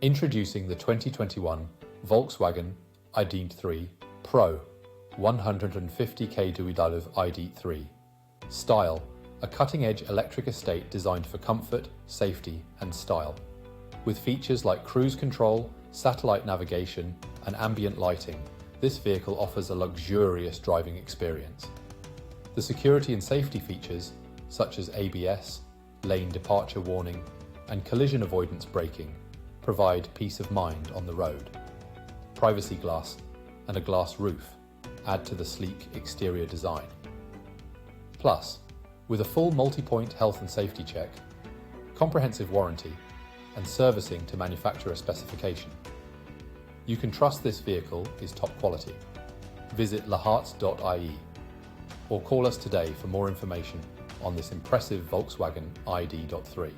Introducing the 2021 Volkswagen Id.3 PRO 150 kW ID.3 Style, a cutting-edge electric estate designed for comfort, safety and style. With features like cruise control, satellite navigation and ambient lighting, this vehicle offers a luxurious driving experience. The security and safety features, such as ABS, lane departure warning and collision avoidance braking, provide peace of mind on the road. Privacy glass and a glass roof add to the sleek exterior design. Plus, with a full multi-point health and safety check, comprehensive warranty, and servicing to manufacturer specification, you can trust this vehicle is top quality. Visit laharts.ie or call us today for more information on this impressive Volkswagen Id.3.